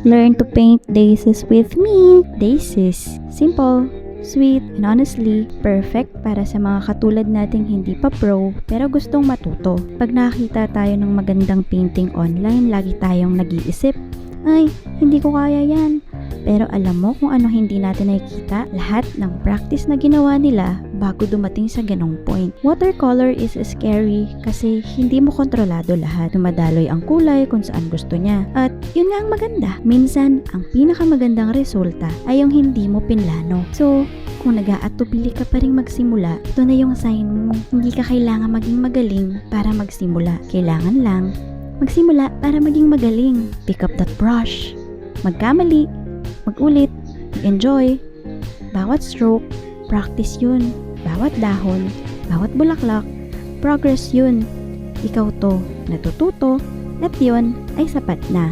Learn to paint daisies with me. Daisies. Simple, sweet, and honestly, perfect para sa mga katulad nating hindi pa pro pero gustong matuto. Pag nakita tayo ng magandang painting online, lagi tayong nag-iisip, ay, hindi ko kaya yan. Pero alam mo kung ano hindi natin nakikita? Lahat ng practice na ginawa nila bago dumating sa ganong point. Watercolor is scary kasi hindi mo kontrolado lahat. Dumadaloy ang kulay kung saan gusto niya. At yun nga ang maganda. Minsan, ang pinakamagandang resulta ay yung hindi mo pinlano. So, kung nag-aatubili ka pa rin magsimula, ito na yung sign mo. Hindi ka kailangan maging magaling para magsimula. Kailangan lang magsimula para maging magaling. Pick up that brush. Magkamali. Mag-ulit. Mag-enjoy. Bawat stroke, practice yun. Bawat dahon, bawat bulaklak, progress yun. Ikaw to, natututo, at yun ay sapat na.